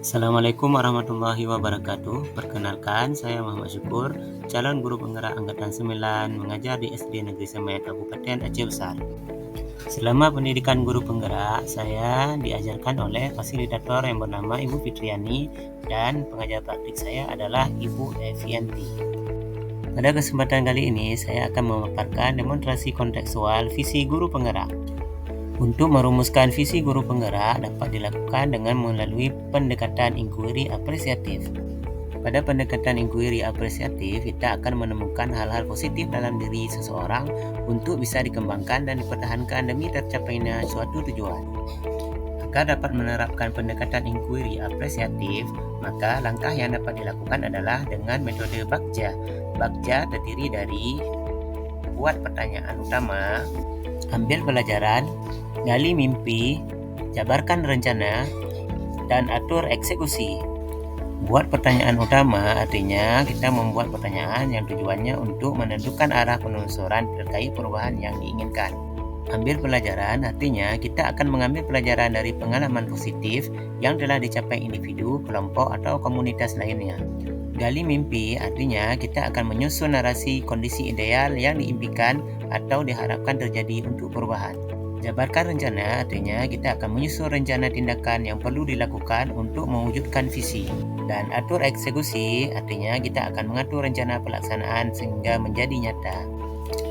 Assalamualaikum warahmatullahi wabarakatuh. Perkenalkan, saya Muhammad Syukur, calon guru penggerak angkatan 9 mengajar di SD Negeri Semen, Kabupaten Aceh Besar. Selama pendidikan guru penggerak, saya diajarkan oleh fasilitator yang bernama Ibu Fitriani dan pengajar praktik saya adalah Ibu Evianti. Pada kesempatan kali ini, saya akan memaparkan demonstrasi kontekstual visi guru penggerak. Untuk merumuskan visi guru penggerak dapat dilakukan dengan melalui pendekatan inquiry apresiatif. Pada pendekatan inquiry apresiatif, kita akan menemukan hal-hal positif dalam diri seseorang untuk bisa dikembangkan dan dipertahankan demi tercapainya suatu tujuan. Agar dapat menerapkan pendekatan inquiry apresiatif, maka langkah yang dapat dilakukan adalah dengan metode Bagja. Bagja terdiri dari buat pertanyaan utama, ambil pelajaran, gali mimpi, jabarkan rencana, dan atur eksekusi. Buat pertanyaan utama artinya kita membuat pertanyaan yang tujuannya untuk menentukan arah penelusuran terkait perubahan yang diinginkan. Ambil pelajaran artinya kita akan mengambil pelajaran dari pengalaman positif yang telah dicapai individu, kelompok, atau komunitas lainnya. Gali mimpi artinya kita akan menyusun narasi kondisi ideal yang diimpikan atau diharapkan terjadi untuk perubahan. Jabarkan rencana artinya kita akan menyusun rencana tindakan yang perlu dilakukan untuk mewujudkan visi. Dan atur eksekusi artinya kita akan mengatur rencana pelaksanaan sehingga menjadi nyata.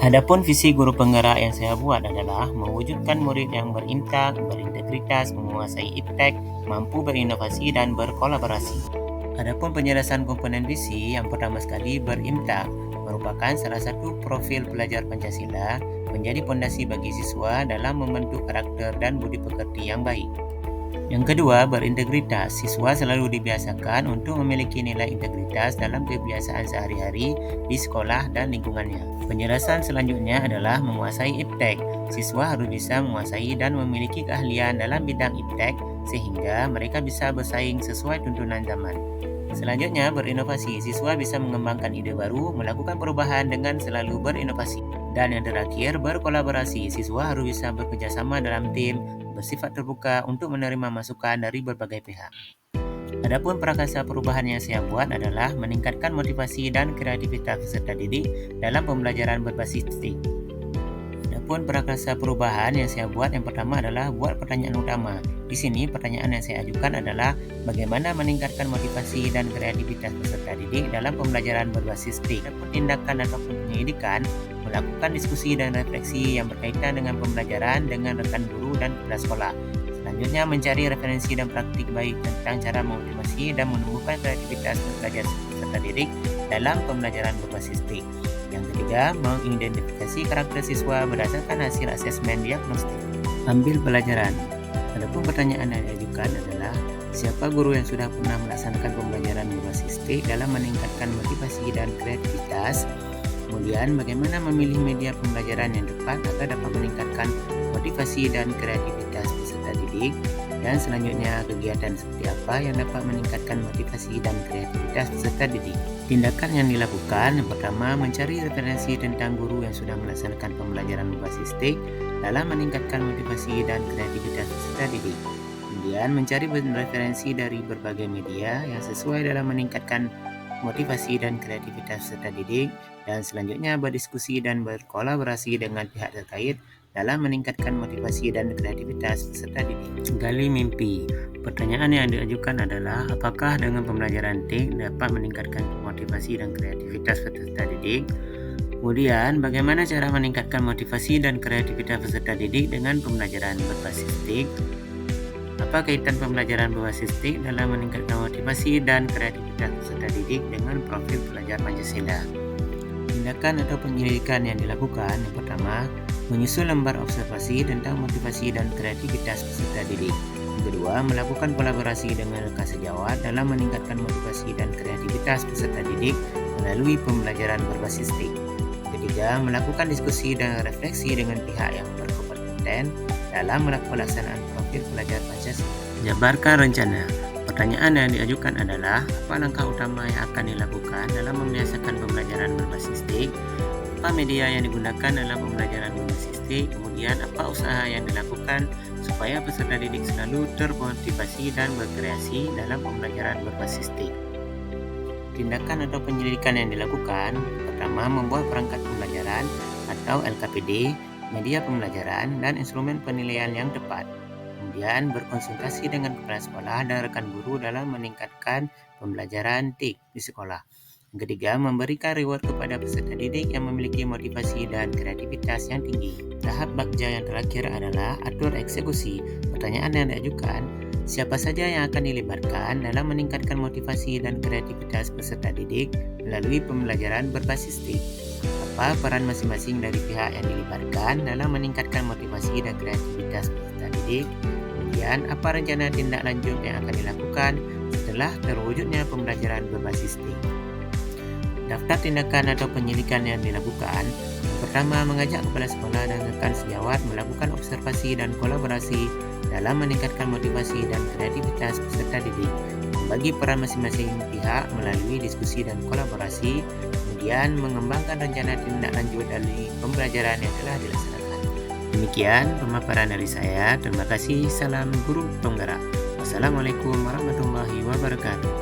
Adapun visi guru penggerak yang saya buat adalah mewujudkan murid yang berintegritas, menguasai iptek, mampu berinovasi dan berkolaborasi. Adapun penjelasan komponen visi, yang pertama sekali berimtak merupakan salah satu profil pelajar Pancasila, menjadi pondasi bagi siswa dalam membentuk karakter dan budi pekerti yang baik. Yang kedua, berintegritas. Siswa selalu dibiasakan untuk memiliki nilai integritas dalam kebiasaan sehari-hari di sekolah dan lingkungannya. Penjelasan selanjutnya adalah menguasai iptek. Siswa harus bisa menguasai dan memiliki keahlian dalam bidang iptek sehingga mereka bisa bersaing sesuai tuntunan zaman. Selanjutnya, berinovasi. Siswa bisa mengembangkan ide baru, melakukan perubahan dengan selalu berinovasi. Dan yang terakhir, berkolaborasi. Siswa harus bisa bekerjasama dalam tim, bersifat terbuka untuk menerima masukan dari berbagai pihak. Adapun prakasa perubahan yang saya buat adalah meningkatkan motivasi dan kreativitas peserta didik dalam pembelajaran berbasis TIK. Adapun prakasa perubahan yang saya buat yang pertama adalah buat pertanyaan utama. Di sini pertanyaan yang saya ajukan adalah bagaimana meningkatkan motivasi dan kreativitas peserta didik dalam pembelajaran berbasis TIK. Adapun tindakan ataupun penyelidikan, melakukan diskusi dan refleksi yang berkaitan dengan pembelajaran dengan rekan guru dan kepala sekolah. Selanjutnya, mencari referensi dan praktik baik tentang cara memotivasi dan menumbuhkan kreativitas pelajar peserta didik dalam pembelajaran berbasis TIK. Yang ketiga, mengidentifikasi karakter siswa berdasarkan hasil asesmen diagnostik. Ambil pelajaran. Adapun pertanyaan yang diajukan adalah siapa guru yang sudah pernah melaksanakan pembelajaran berbasis TIK dalam meningkatkan motivasi dan kreativitas. Kemudian, bagaimana memilih media pembelajaran yang tepat agar dapat meningkatkan motivasi dan kreativitas peserta didik. Dan selanjutnya, kegiatan seperti apa yang dapat meningkatkan motivasi dan kreativitas peserta didik. Tindakan yang dilakukan, yang pertama, mencari referensi tentang guru yang sudah melaksanakan pembelajaran berbasis TIK dalam meningkatkan motivasi dan kreativitas peserta didik. Kemudian, mencari referensi dari berbagai media yang sesuai dalam meningkatkan motivasi dan kreativitas peserta didik. Dan selanjutnya, berdiskusi dan berkolaborasi dengan pihak terkait dalam meningkatkan motivasi dan kreativitas peserta didik. Gali mimpi. Pertanyaan yang diajukan adalah apakah dengan pembelajaran TIK dapat meningkatkan motivasi dan kreativitas peserta didik? Kemudian, bagaimana cara meningkatkan motivasi dan kreativitas peserta didik dengan pembelajaran berbasis TIK? Apa kaitan pembelajaran berbasis TIK dalam meningkatkan motivasi dan kreativitas peserta didik dengan profil pelajar Pancasila? Tindakan atau penyelidikan yang dilakukan, yang pertama, menyusun lembar observasi tentang motivasi dan kreativitas peserta didik. Yang kedua, melakukan kolaborasi dengan rekan sejawat dalam meningkatkan motivasi dan kreativitas peserta didik melalui pembelajaran berbasis TIK. Yang ketiga, melakukan diskusi dan refleksi dengan pihak yang berkompeten dalam melakukan pelaksanaan profil pelajar Pancasila. Jabarkan rencana. Pertanyaan yang diajukan adalah apa langkah utama yang akan dilakukan dalam membiasakan pembelajaran berbasis TIK, apa media yang digunakan dalam pembelajaran berbasis TIK, kemudian apa usaha yang dilakukan supaya peserta didik selalu termotivasi dan berkreasi dalam pembelajaran berbasis TIK. Tindakan atau penyelidikan yang dilakukan, pertama membuat perangkat pembelajaran atau LKPD, media pembelajaran, dan instrumen penilaian yang tepat. Kemudian berkonsultasi dengan kepala sekolah dan rekan guru dalam meningkatkan pembelajaran TIK di sekolah. Yang ketiga, memberikan reward kepada peserta didik yang memiliki motivasi dan kreativitas yang tinggi. Tahap bakja yang terakhir adalah atur eksekusi. Pertanyaan yang diajukan, siapa saja yang akan dilibatkan dalam meningkatkan motivasi dan kreativitas peserta didik melalui pembelajaran berbasis TIK? Apa peran masing-masing dari pihak yang dilibatkan dalam meningkatkan motivasi dan kreativitas peserta didik? Kemudian, apa rencana tindak lanjut yang akan dilakukan setelah terwujudnya pembelajaran berbasis TIK? Daftar tindakan atau penyelidikan yang dilakukan. Yang pertama, mengajak kepala sekolah dan rekan sejawat melakukan observasi dan kolaborasi dalam meningkatkan motivasi dan kreativitas peserta didik. Membagi peran masing-masing pihak melalui diskusi dan kolaborasi. Kemudian, mengembangkan rencana tindak lanjut dari pembelajaran yang telah dilaksanakan. Demikian pemaparan dari saya. Terima kasih. Salam Guru Penggerak. Wassalamualaikum warahmatullahi wabarakatuh.